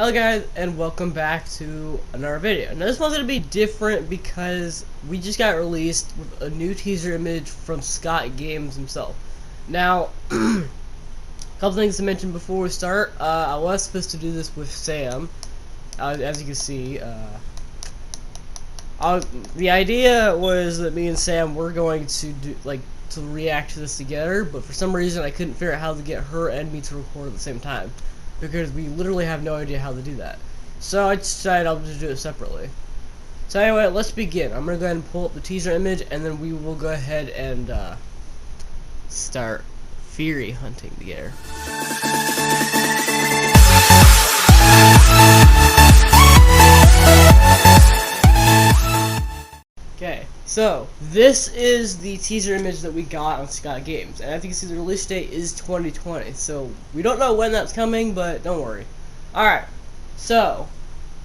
Hello guys, and welcome back to another video. Now this one's going to be different because we just got released with a new teaser image from Scott Games himself. Now, a couple things to mention before we start. I was supposed to do this with Sam. As you can see, the idea was that me and Sam were going to to react to this together, but for some reason I couldn't figure out how to get her and me to record at the same time, because we literally have no idea how to do that. So I decided I'll just do it separately. So anyway, let's begin. I'm going to go ahead and pull up the teaser image, and then we will go ahead and start theory hunting together. Okay, so this is the teaser image that we got on Scott Games, and as you can see, the release date is 2020, so we don't know when that's coming, but don't worry. Alright, so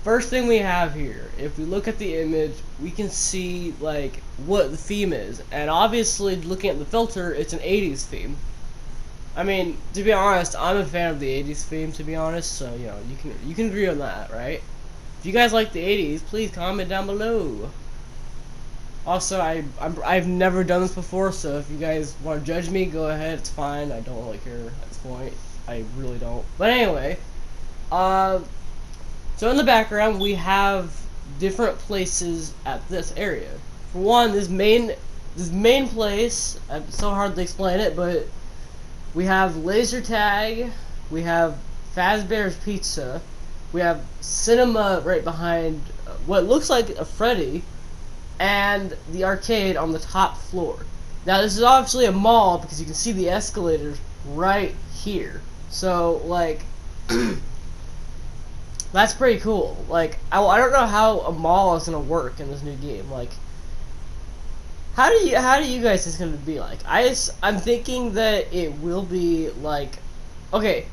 first thing we have here, if we look at the image, we can see like what the theme is, and obviously looking at the filter, it's an 80s theme. I mean, to be honest, I'm a fan of the 80s theme, to be honest, so you know, you can agree on that, right? If you guys like the 80s, please comment down below. Also, I've never done this before, so if you guys want to judge me, go ahead. It's fine. I don't really care at this point. I really don't. But anyway, so in the background we have different places at this area. For one, this main place. It's so hard to explain it, but we have laser tag. We have Fazbear's Pizza. We have cinema right behind what looks like a Freddy. And the arcade on the top floor. Now this is obviously a mall because you can see the escalators right here. So like, that's pretty cool. Like I don't know how a mall is gonna work in this new game. Like, how do you guys think it's gonna be like? I'm thinking that it will be like, okay.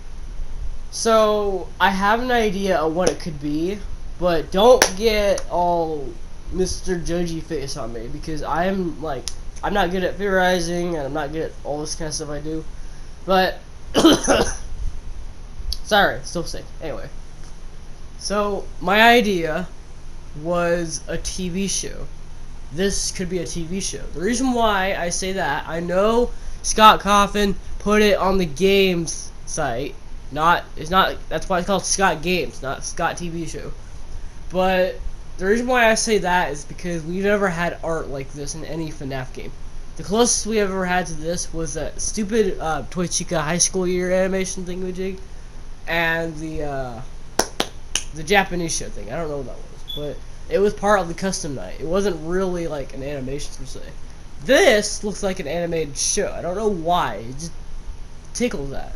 So I have an idea of what it could be, but don't get all Mr. Judgy face on me, because I'm not good at theorizing, and I'm not good at all this kind of stuff I do. But sorry, still sick. Anyway, so my idea was a TV show. This could be a TV show. The reason why I say that, I know Scott Coffin put it on the games site. That's why it's called Scott Games, not Scott TV show. But the reason why I say that is because we've never had art like this in any FNAF game. The closest we ever had to this was that stupid Toy Chica high school year animation thingamajig, and the Japanese show thing. I don't know what that was, but it was part of the custom night. It wasn't really like an animation per se. This looks like an animated show. I don't know why. It just tickles that,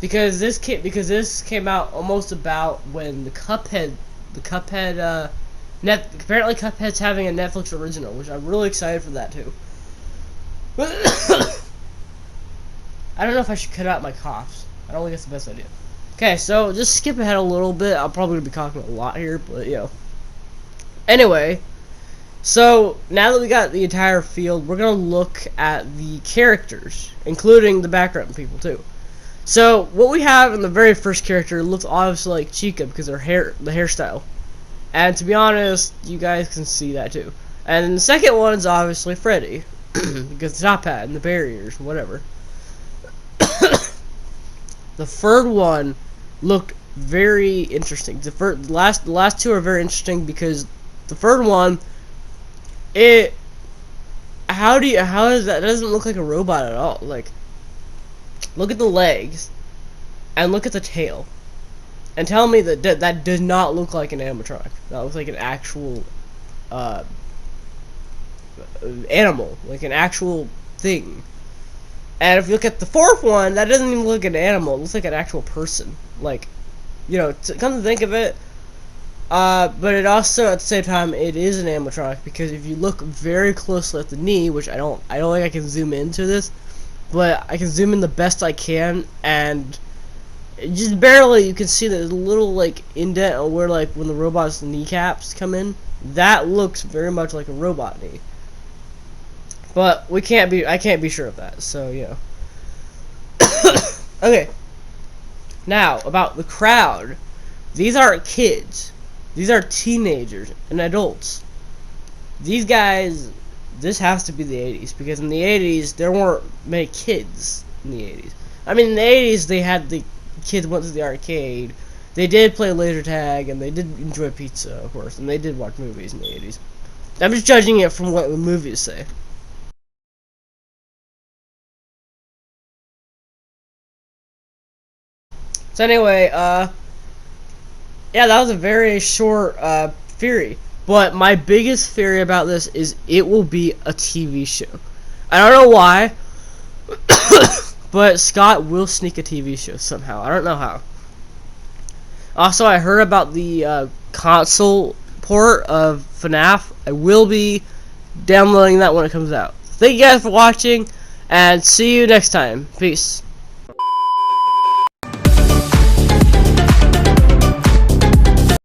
because this came out almost about when the Cuphead apparently Cuphead's having a Netflix original, which I'm really excited for that too. I don't know if I should cut out my coughs. I don't think that's the best idea. Okay, so just skip ahead a little bit. I'm probably gonna be talking a lot here, but you know. Anyway, so now that we got the entire field, we're gonna look at the characters, including the background people too. So what we have in the very first character looks obviously like Chica because the hairstyle. And to be honest, you guys can see that too. And then the second one is obviously Freddy, because the top hat and the barriers, whatever. The third one looked very interesting. The last two are very interesting because the third one, how does that? It doesn't look like a robot at all. Like, look at the legs, and look at the tail. And tell me that does not look like an animatronic. That looks like an actual animal, like an actual thing. And if you look at the fourth one, that doesn't even look like an animal. It looks like an actual person. Like, you know, come to think of it. But it also, at the same time, it is an animatronic, because if you look very closely at the knee, which I don't think I can zoom into this, but I can zoom in the best I can, and just barely you can see that there's a little like indent where like when the robot's kneecaps come in. That looks very much like a robot knee. But I can't be sure of that, so you know. Okay. Now, about the crowd. These aren't kids. These are teenagers and adults. These guys, this has to be the 80s, because in the 80s there weren't many kids in the 80s. I mean, in the 80s they had the kids went to the arcade. They did play laser tag, and they did enjoy pizza, of course, and they did watch movies in the 80s. I'm just judging it from what the movies say. So anyway, yeah, that was a very short theory. But my biggest theory about this is it will be a TV show. I don't know why, but Scott will sneak a TV show somehow. I don't know how. Also, I heard about the console port of FNAF. I will be downloading that when it comes out. Thank you guys for watching, and see you next time. Peace.